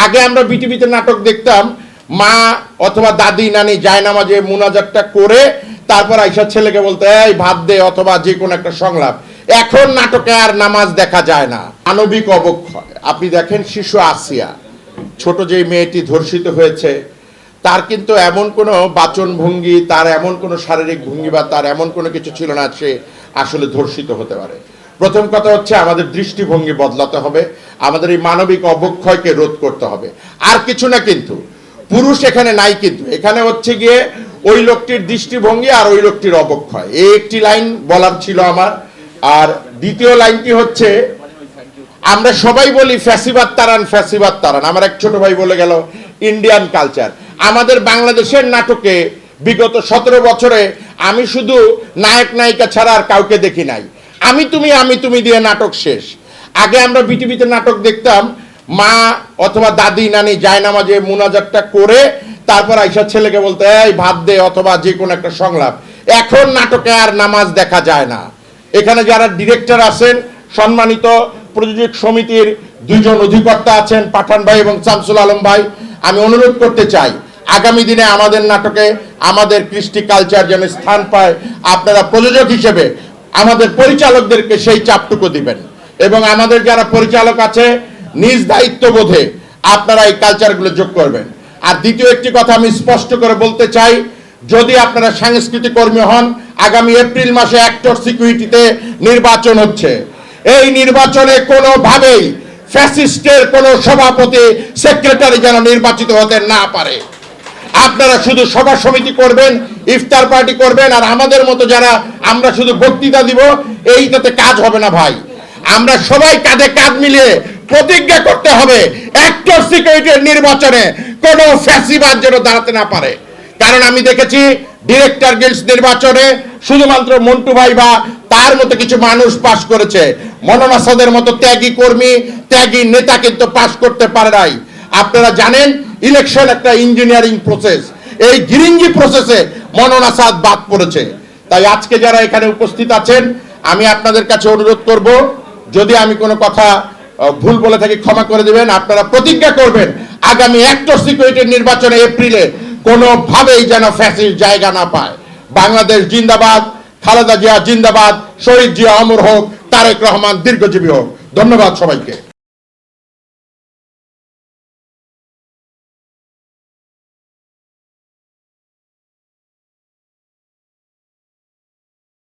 আগে আমরা বিটিভিতে নাটক দেখতাম, মা অথবা দাদি নানি জায়নামাজে মুনাজাতটা করে তারপর আইসা ছেলেকে বলতে এই ভাত দে, অথবা যে কোনো একটা সংলাপ। এখন নাটকে আর নামাজ দেখা যায় না। মানবিক অবক্ষয় আপনি দেখেন, শিশু আসিয়া, ছোট যে মেয়েটি ধর্ষিত হয়েছে, তার কিন্তু এমন কোনো বাচন ভঙ্গি, তার এমন কোনো শারীরিক ভঙ্গি বা তার এমন কোনো কিছু ছিল না সে আসলে ধর্ষিত হতে পারে। প্রথম কথা হচ্ছে আমাদের দৃষ্টিভঙ্গি বদলাতে হবে, আমাদের এই মানবিক অবক্ষয়কে রোধ করতে হবে, আর কিছু না। কিন্তু পুরুষ এখানে নাই, কিন্তু এখানে হচ্ছে গিয়ে ওই লোকটির দৃষ্টিভঙ্গি আর ওই লোকটির অবক্ষয়। এই একটি লাইন বলার ছিল আমার। আর দ্বিতীয় লাইনটি হচ্ছে, আমরা সবাই বলি ফ্যাসিবাদ তাড়ান, ফ্যাসিবাদ তাড়ান। আমার এক ছোট ভাই বলে গেল ইন্ডিয়ান কালচার। আমাদের বাংলাদেশের নাটকে বিগত 17 বছরে আমি শুধু নায়ক নায়িকা ছাড়া আর কাউকে দেখি নাই। আমি তুমি দিয়ে নাটক শেষ। আগে আমরা বিটিভিতে নাটক দেখতাম, মা অথবা দাদি নানি জায়নামাজে মুনাজাতটা করে তারপর আইসা ছেলেকে বলতে এই ভাত দে, অথবা যে কোনো একটা সংলাপ। এখন নাটকে আর নামাজ দেখা যায় না। এখানে যারা ডিরেক্টর আছেন, সম্মানিত প্রযোজক সমিতির 2 জন অধিকর্তা আছেন, পাঠান ভাই এবং শামসুল আলম ভাই, আমি অনুরোধ করতে চাই আগামী দিনে আমাদের নাটকে আমাদের কৃষ্টি কালচার যেন স্থান পায়। আপনারা প্রযোজক হিসেবে আমাদের পরিচালকদেরকে সেই চাপটুকু দিবেন, এবং আমাদের যারা পরিচালক আছে নিজ দায়িত্ববোধে আপনারা এই কালচারগুলো যোগ করবেন। আর দ্বিতীয় একটি কথা আমি স্পষ্ট করে বলতে চাই, যদি আপনারা সাংস্কৃতিক কর্মী হন, আগামী এপ্রিল মাসে অ্যাক্টর সিকিউরিটিতে নির্বাচন হচ্ছে। এই নির্বাচনে কোনোভাবেই ফ্যাসিস্টের কোনো সভাপতি সেক্রেটারি যেন নির্বাচিত হতে না পারে। আপনারা শুধু সভা সমিতি করবেন, ইফতার পার্টি করবেন, আর আমাদের মতো যারা আমরা শুধু বক্তৃতা দিব, এইটাতে কাজ হবে না ভাই। আমরা সবাই কাঁধে কাঁধ মিলিয়ে প্রতিজ্ঞা করতে হবে অ্যাক্টর সিকিউরিটির নির্বাচনে কোনো ফ্যাসিবাদ যেন দাঁড়াতে না পারে। কারণ আমি দেখেছি ডিরেক্টর গিল্ডস নির্বাচনে শুধুমাত্র মন্টু ভাই বা তার মতো কিছু মানুষ পাশ করেছে। মনন আসাদের মতো ত্যাগী কর্মী, ত্যাগী নেতা কিন্তু পাশ করতে পারে নাই। আপনারা জানেন ইলেকশন একটা ইঞ্জিনিয়ারিং প্রসেস, এই গিরিঙ্গি প্রসেসে মনন আসাদ বাদ পড়েছে। তাই আজকে যারা এখানে উপস্থিত আছেন, আমি আপনাদের কাছে অনুরোধ করব, যদি আমি কোনো কথা ভুল বলে থাকি ক্ষমা করে দেবেন। আপনারা প্রতিজ্ঞা করবেন আগামী অ্যাক্টর সিকিউরিটির নির্বাচনে এপ্রিলে কোনোভাবেই যেন ফ্যাসিস্ট জায়গা না পায়। বাংলাদেশ জিন্দাবাদ, খালেদা জিয়া জিন্দাবাদ, শহীদ জিয়া অমর হোক, তারেক রহমান দীর্ঘজীবী হোক। ধন্যবাদ সবাইকে।